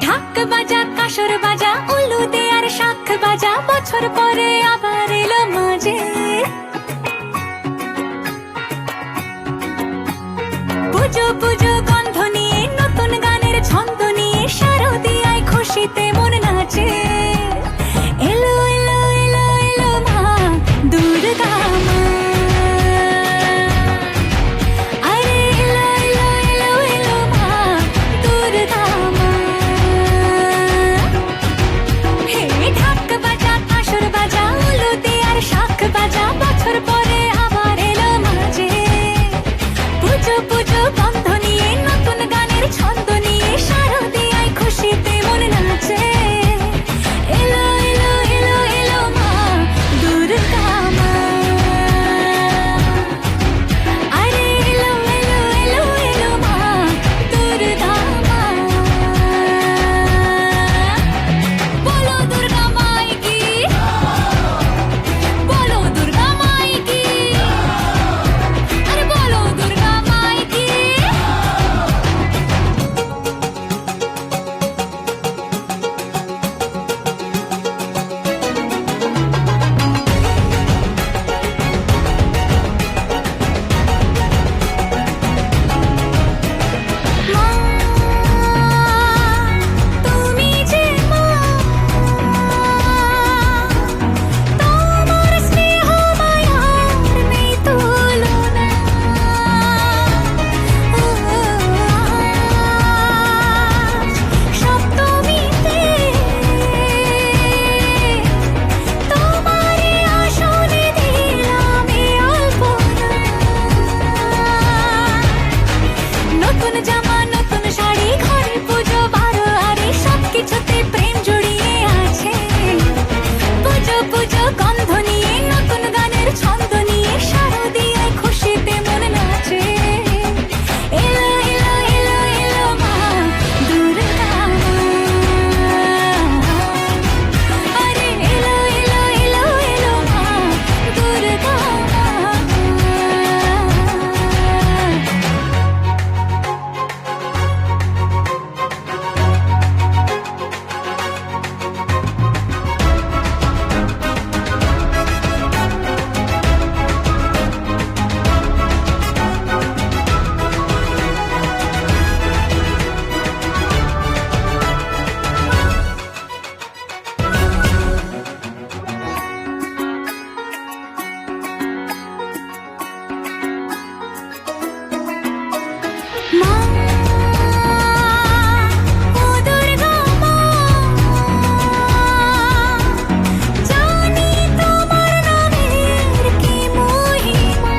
ঢাক বাজা কাসর বাজা উলু দে আর শাখ বাজা, বছর পরে আবার এলো মাঝে। পুজো পুজো গন্ধ নিয়ে নতুন গানের ছন্দ নিয়ে শারদিয়ায় খুশিতে মন নাচে। এলো এলো এলো এলো মা দুর্গা মা, আরে এলো এলো এলো এলো মা দুর্গা মা। হে ঢাক বাজা কাসর বাজা উলু দে আর শাখ বাজা, বছর পরে আবার এলো মাঝে। পুজো পুজো গন্ধ নিয়ে নতুন গানের ছন্দ নিয়ে শারদিয়ায় খুশিতে মন নাচে। এলো এলো এলো এলো মা দুর্গা মা, আরে এলো এলো এলো এলো মা দুর্গা মা। বলো দুর্গা মাই কি, বলো দুর্গা মাই কি, আরে বলো দুর্গা মাই কি। মা তুমি যে মা, তোমার স্নেহ মায়ার নেই তুলনা। সপ্তমীতে তোমারে আসনে দিলাম এই অল্পনা। নতুন জামা নতুন শাড়ি ঘরে পুজো বারো আরে সবকিছুতে প্রেম জড়িয়ে আছে। পুজো পুজো গন্ধ নিয়ে নতুন গানের ছন্দ নিয়ে শারদিয়ায় খুশিতে মন নাচে। এলো এলো এলো এলো মা দুর্গা মা, আরে এলো এলো এলো এলো মা দুর্গা মা। মা ও দুর্গা মা, জানি তোমার নামের কি মহিমা।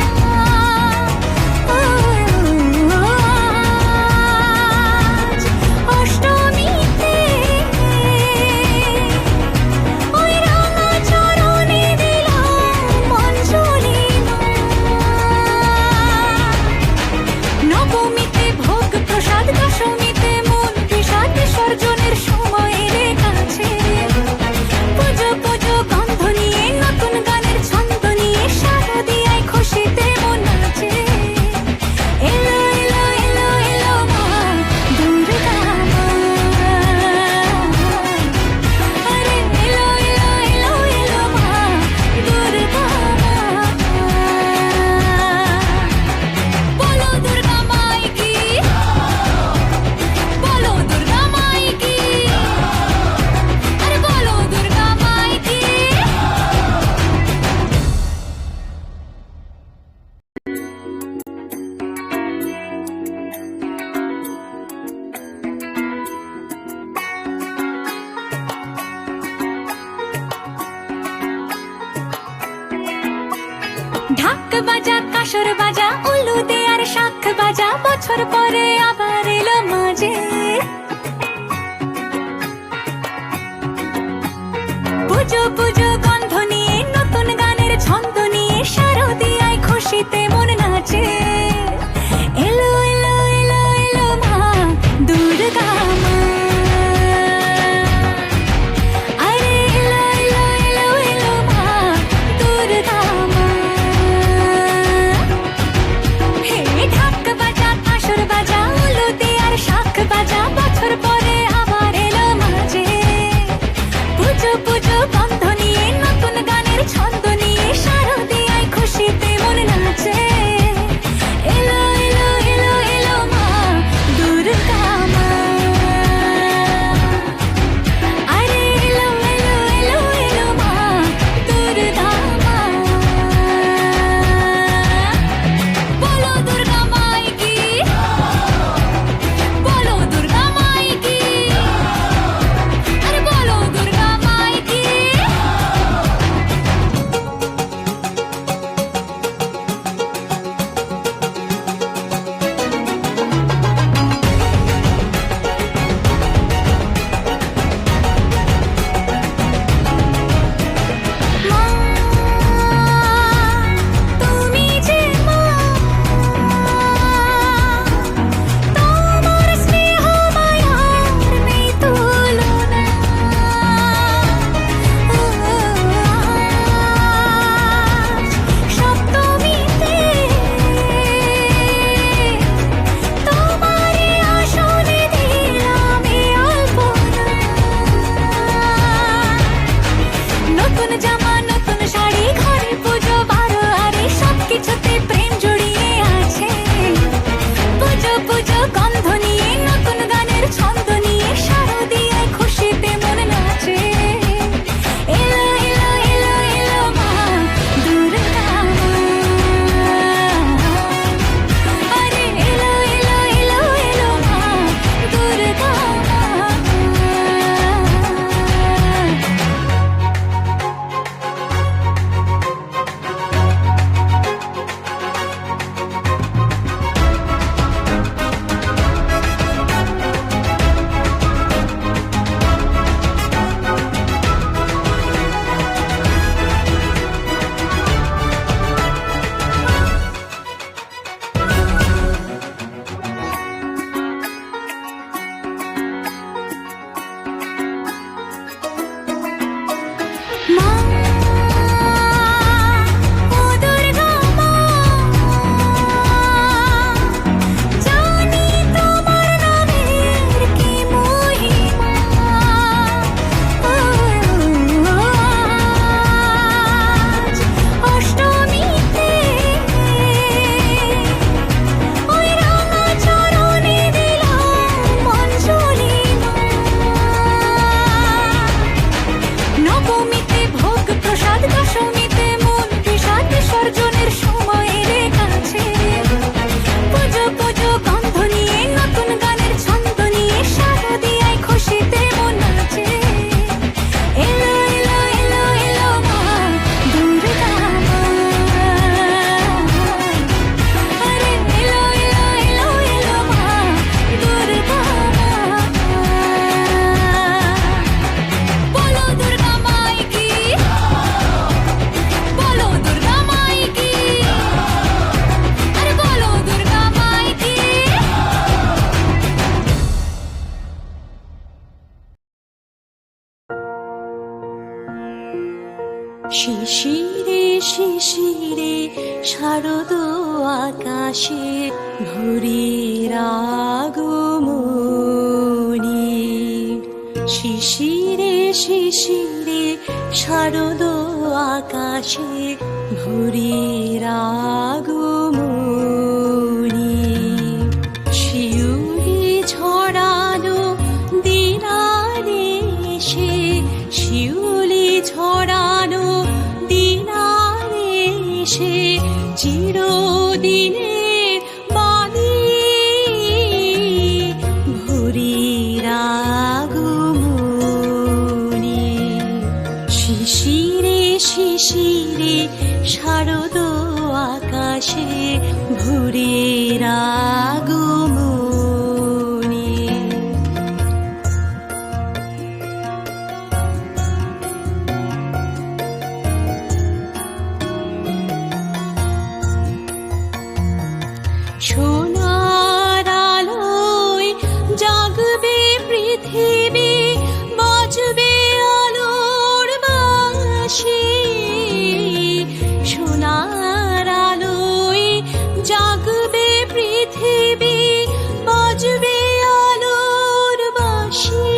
আজ অষ্টমীতে ওই রাঙা চরণে দিলাম অঞ্জলি মা। নবমীতে ভোগ প্রসাদ, দশমীতে মন বিষাদ, বিসর্জনের সময় এলে কাছে। পুজো পুজো গন্ধ নিয়ে নতুন গানের ছন্দ নিয়ে শারদিয়ায় খুশিতে মন নাচে। এলো এলো এলো এলো মা দুর্গা মা, আরে এলো এলো এলো এলো মা দুর্গা মা। বলো দুর্গা মাই কি, বলো দুর্গা মাই কি, আরে বলো দুর্গা মাই কি। ঢাক বাজা কাসর বাজা উলু দে আর শাখ বাজা, বছর পরে আবার এলো মাঝে। পুজো পুজো গন্ধ নিয়ে নতুন গানের ছন্দ নিয়ে শারদিয়ায় খুশিতে মন নাচে। এলো এলো এলো এলো মা দুর্গা মা, আরে এলো এলো এলো এলো মা দুর্গা মা। হে ঢাক বাজা কাসর বাজা উলু শিশিরে শিশিরে শারদ আকাশে ভোরের আগমনী। শিশিরে শিশিরে শারদ আকাশে ভোরের আগমনী। শিউলি ছড়ানো দিনারে সে, শিউলি ছড়ানো দিনারে সে চিরদিনের বাণী। ভোরের আগমনী। শিশিরে শিশিরে শারদ আকাশে ভোরের আগমনী। সোনার আলোয় জাগবে পৃথিবী, বাজবে আলোর বাঁশি। সোনার আলোয় জাগবে পৃথিবী, বাজবে আলোর বাঁশি।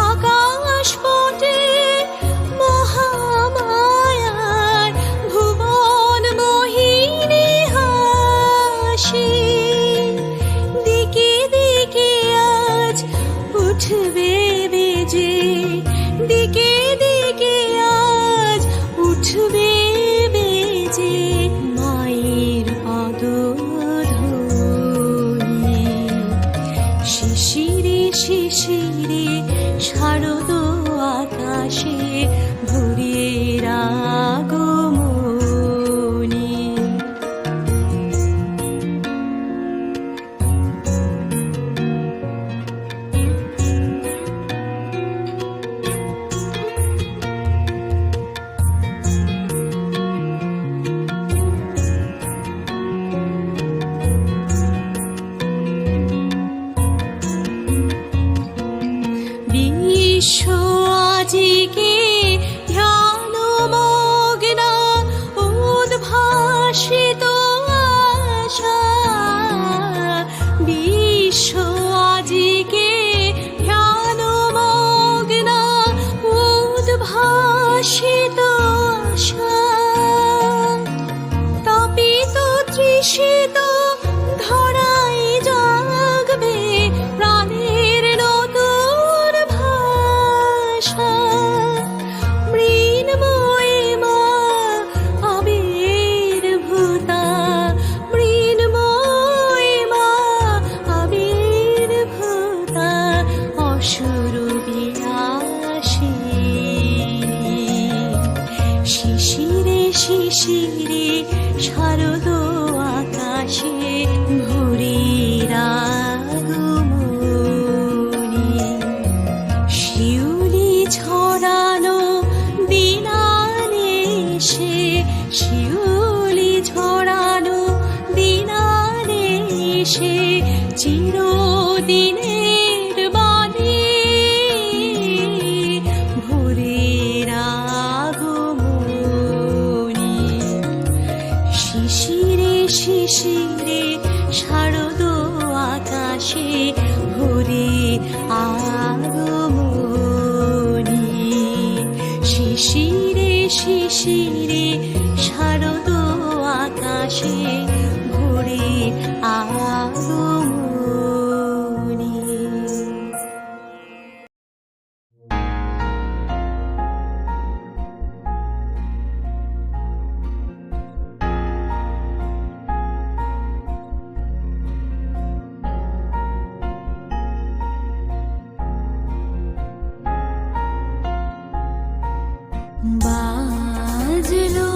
আকাশ পটে মহামায়ার ভুবন মোহিনী হাসি। দিকে দিকে আজ উঠবে বেজে, দিকে দিকে আজ উঠবে বেজে মায়ের পদধ্বনি। শিশিরে শিশিরে শারদ আকাশে ভোরের আগমনী। বিশ্ব আজিকে ধ্যানমগ্ন উদ্ভাসিত আশা। বিশ্ব আজিকে ধ্যানমগ্ন উদ্ভাসিত আশা। তপিত তৃষিত ধরায় জাগবে প্রাণের নতুন ভাষা। মৃন্ময়ী মা আবির্ভূতা, মৃন্ময়ী মা আবির্ভূতা অসুরবি আসিনী। শিশিরে শিশিরে শারদ আকাশে ভোরের আগমনী। শিউলি ছড়ানো দিনারে সে, শিউলি ছড়ানো দিনারে সে চিরদিনের বাণী। ভোরের আগমনী। শিশিরে শিশিরে শারদ আকাশে ভোরের আগমনী। শিশিরে শিশিরে শারদ আকাশে ভোরের আগমনী। বাজলো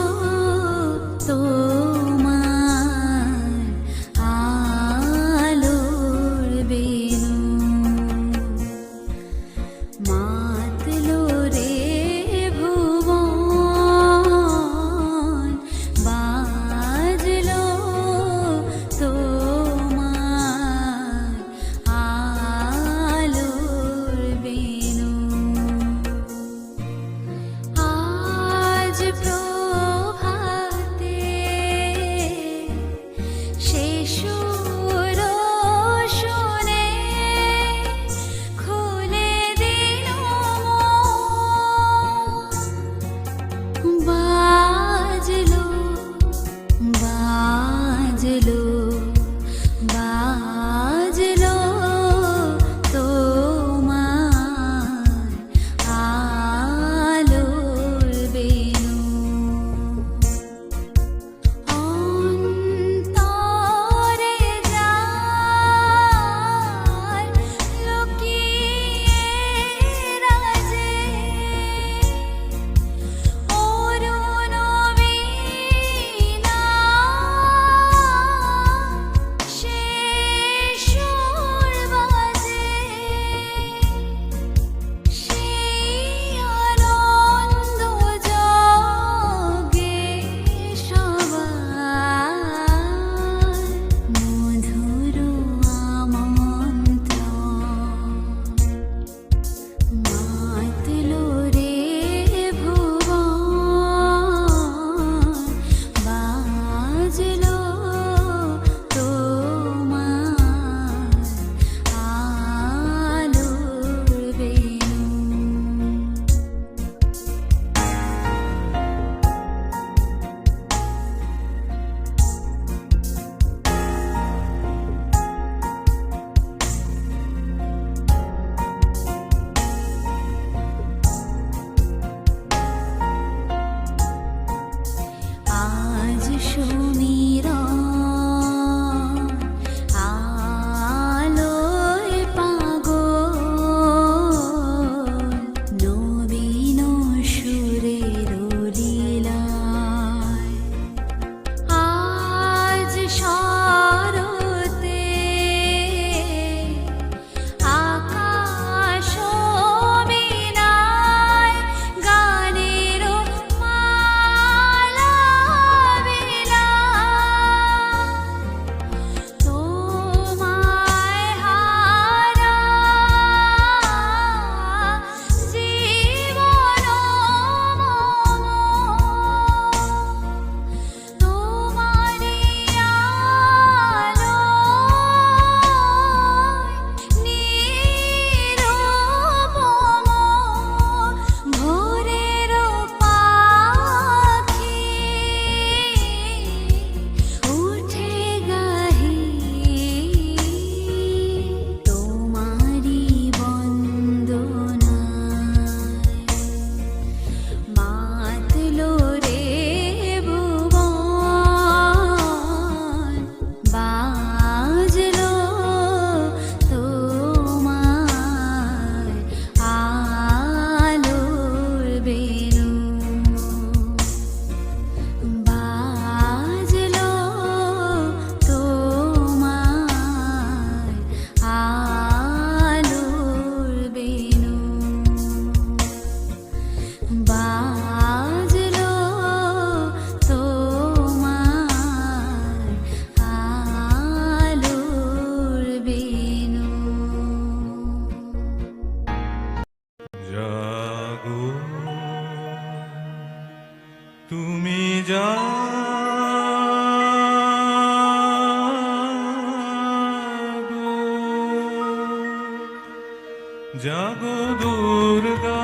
জাগো দুর্গা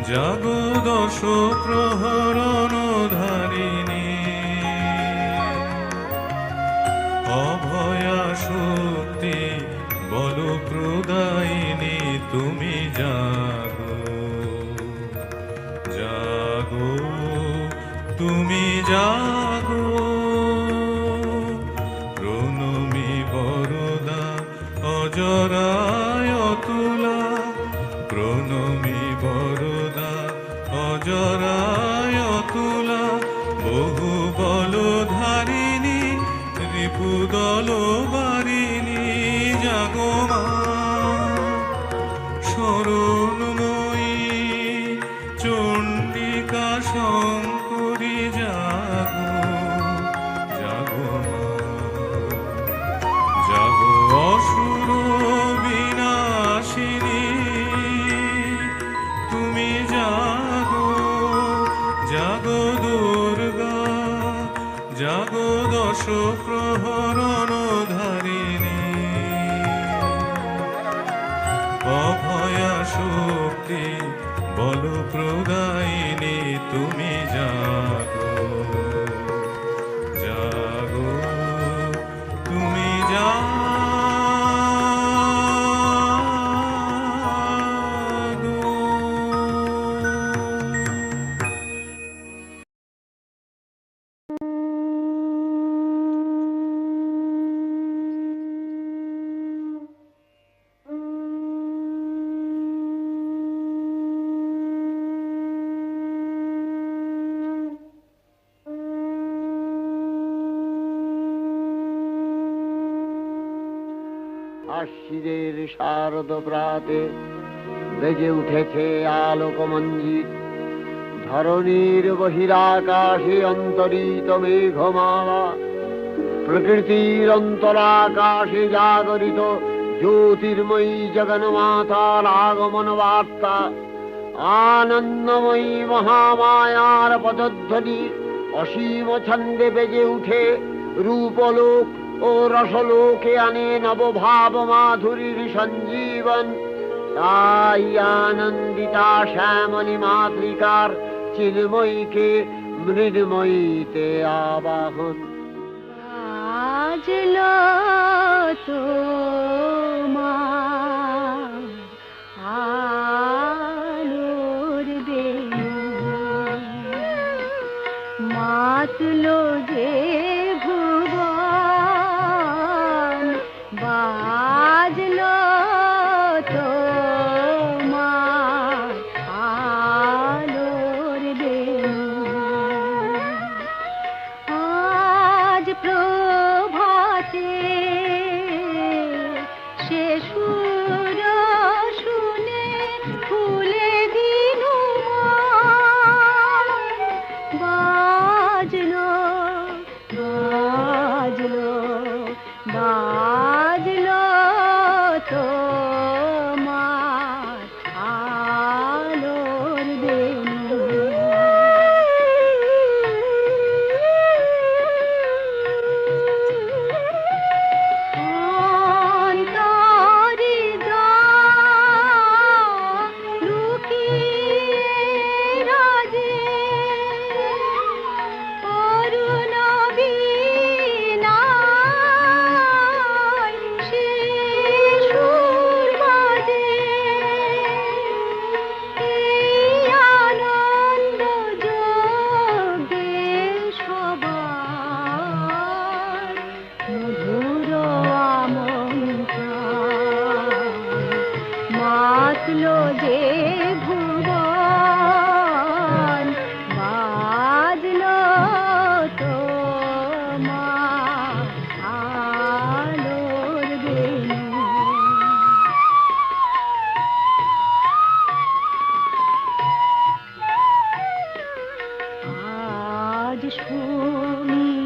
জাগো দশ প্রহরণ ধারিণী, অভয়া শক্তি বল প্রদায়িনী তুমি জাগো জাগো তুমি জাগো। প্রণমী বরদা অজরায় তুলা, প্রণমী বরদা অজরায় তুলা, বহু বল ধারিণী রিপুদল বারিণী জাগো মা। শরণময়ী চণ্ডিকা শঙ্করী জাগো জাগো মা, জাগো অসুর বিনাশিনী তুমি জাগো জাগো দুর্গা জাগো দশ প্রহরণ ধারিণী, অভয়া শক্তি বল প্রদায়িনী তুমি জাগো জাগো তুমি জাগো। আশ্বিনের শারদ প্রাতে বেজে উঠেছে আলোকমঞ্জিত, ধরণীর বহিরাকাশে অন্তরিত মেঘমালা, প্রকৃতির অন্তরাকাশে জাগরিত জ্যোতির্ময়ী জগন্মাতার আগমন বার্তা, আনন্দময়ী মহামায়ার পদধ্বনি অসীম ছন্দে বেজে উঠে রূপলোক ও রসলোকে আনে নবভাব মাধুরীর সঞ্জীবন। তাই আনন্দিতা শ্যামলী মাতৃকার চিন্ময়ীকে মৃন্ময়ীতে আবাহন। আজলো তোমার আলোর বেনু, মাতলো যে ভুবন, বাজলো তোমার আলোর বেনু। আজ প্রভাতে সে সুর শুনে ফুলে দিনু বাজলো বাজলো বাজলো তোমার আলোর বেনু। মাতলো যে ভুবন, বাজলো তোমার আলোর বেনু। আজ সুমিরন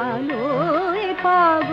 আলোয় পাগল,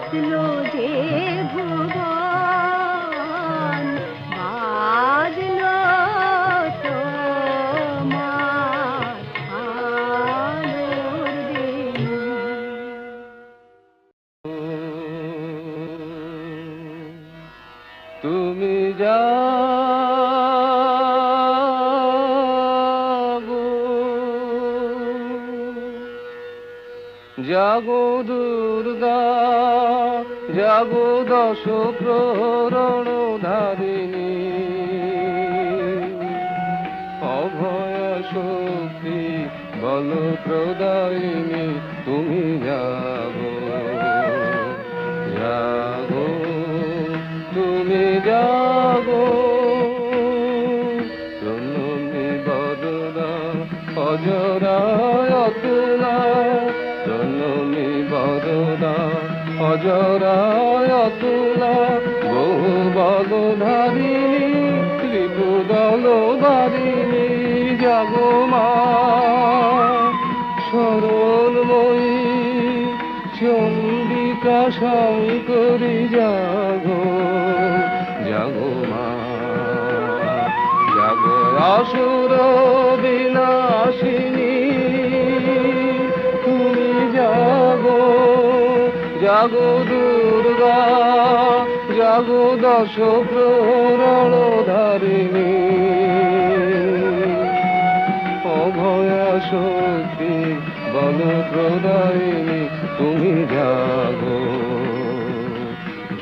হাসলো যে ভুবন, বাজলো তোমার আলোর বেণী। তুমি জাগো জাগো দুর্গা জাগো দশ প্রহরণ ধারিণী, অভয় শক্তি বল প্রদায়িনী তুমি জাগো জাগো তুমি জাগো। প্রণমী বদনা অজরায় অতুলা, প্রণমী বদনা অজরায় অতুলা, বহু বলধারিণী ত্রিপুদল বারিণী জাগো মা সরলময়ী চণ্ডিকা শঙ্করী জাগো জাগো মা জাগো আসুর বিনাশিনী তুমি জাগো জাগো দুর্গা জাগো দশ প্রহরণ ধারিণী, অভয়া শক্তি বল প্রদায়িনী তুমি জাগো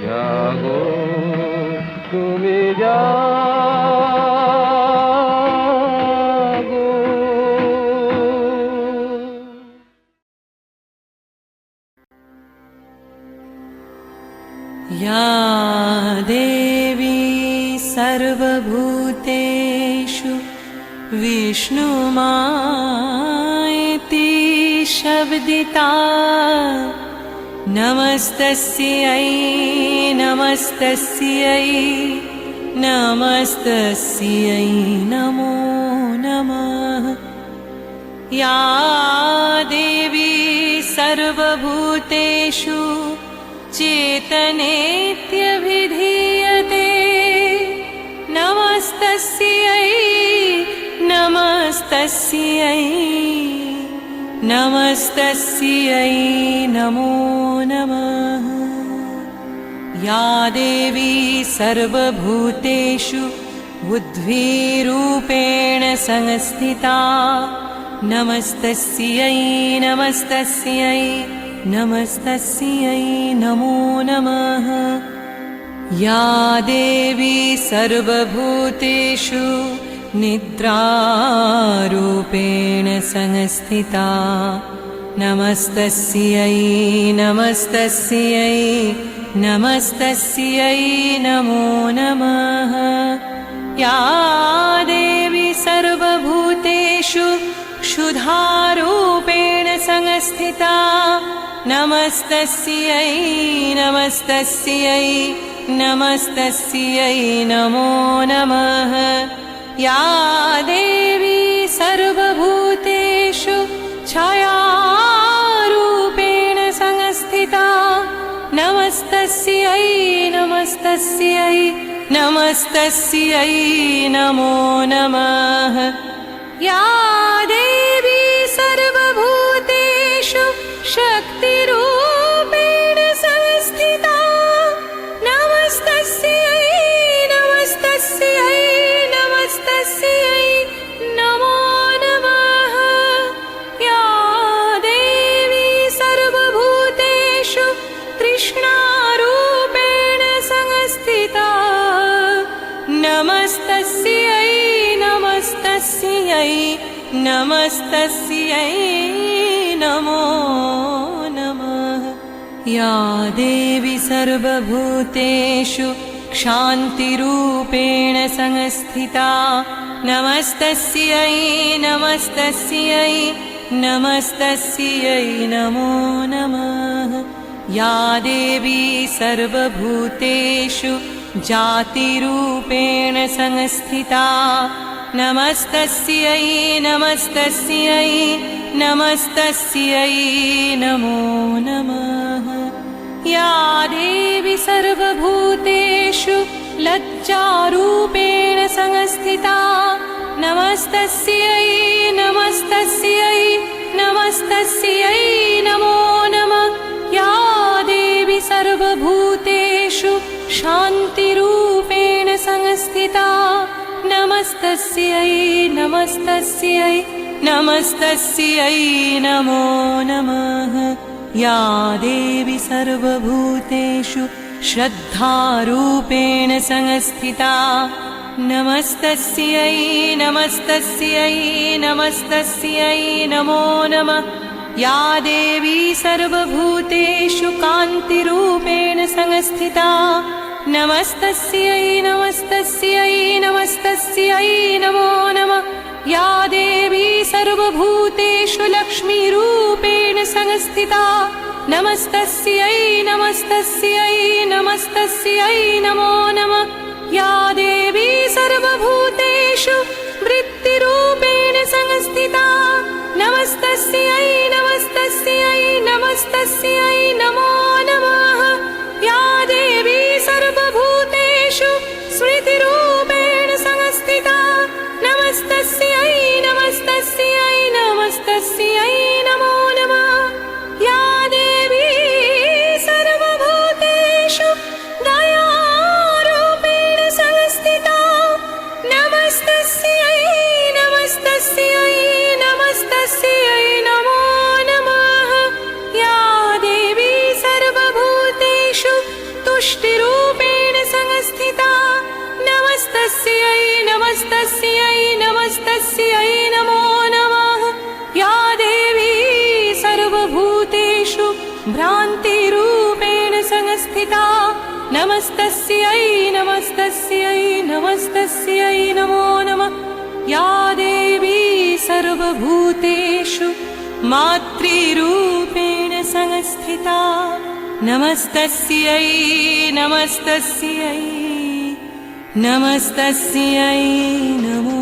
জাগো তুমি জাগো। या देवी सर्वभूतेषु विष्णुमायेति शब्दिता, नमस्तस्यै नमस्तस्यै नमस्तस्यै नमो नमः। या देवी सर्वभूतेषु चेतनेत्यभिधीयते, नमस्तस्यै नमस्तस्यै नमस्तस्यै नमो नमः। या देवी सर्वभूतेषु बुद्धिरूपेण संस्थिता, नमस्तस्यै नमस्तस्यै नमस्तस्यै नमो नमः। या देवी सर्वभूतेषु निद्रारूपेण संस्थिता, नमस्तस्यै नमस्तस्यै नमस्तस्यै नमो नमः। या देवी सर्वभूतेषु क्षुधारूपेण संस्थिता, नमस्तस्यै नमस्तस्यै नमस्तस्यै नमो नमः। या देवी सर्वभूतेषु छायारूपेण संस्थिता, नमस्तस्यै नमस्तस्यै नमस्तस्यै नमो नमः। या देवी सर्वभूतेषु शक्तिरूपेण संस्थिता, नमस्तस्यै नमस्तस्यै नमस्तस्यै नमो नमः। या देवी सर्वभूतेषु तृष्णारूपेण संस्थिता, नमस्तस्यै नमस्तस्यै नमस्तस्यै नमो नमः। या देवी सर्वभूतेषु क्षान्तिरूपेण संस्थिता, नमस्तस्यै नमस्तस्यै नमस्तस्यै नमो नमः। या देवी सर्वभूतेषु जातिरूपेण संस्थिता, नमस्तस्यै नमस्तस्यै नमस्तस्यै नमो नमः। या सर्वभूतेषु लज्जारूपेण संस्थिता नमस्तस्यै नमस्तस्यै नमस्तस्यै नमो नमः या देवी सर्वभूतेषु शान्तिरूपेण संस्थिता नमस्तस्यै नमस्तस्यै नमस्तस्यै नमो नमः या देवी सर्वभूतेषु श्रद्धारूपेण संस्थिता नमस्तस्यै नमस्तस्यै नमस्तस्यै नमो नमः या देवी सर्वभूतेषु कान्तिरूपेण संस्थिता नमस्तस्यै नमस्तस्यै नमस्तस्यै नमो नमः या देवी सर्वभूतेषु लक्ष्मीरूपेण संस्थिता नमस्तस्यै नमस्तस्यै नमस्तस्यै नमो नमः या देवी सर्वभूतेषु वृत्तिरूपेण संस्थिता नमस्तस्यै नमस्तस्यै नमस्तस्यै नमो नमः या देवी सर्वभूतेषु स्मृतिरूपेण संस्थिता नमस्तस्यै नमस्तस्यै नमस्तस्यै नमो नमः या देवी सर्वभूतेषु दयारूपेण संस्थिता नमस्तस्यै नमस्तस्यै नमस्तस्यै नमो नमः या देवी सर्वभूतेषु तुष्टिरूपेण संस्थिता नमस्तस्यै नमस्तस्यै नमस्तस्यै नमो नमः या देवी सर्वभूतेषु भ्रान्तिरूपेण संस्थिता नमस्तस्यै नमस्तस्यै नमस्तस्यै नमो नमः या देवी सर्वभूतेषु मातृरूपेण संस्थिता नमस्तस्यै नमस्तस्यै नमस्तस्यै नमो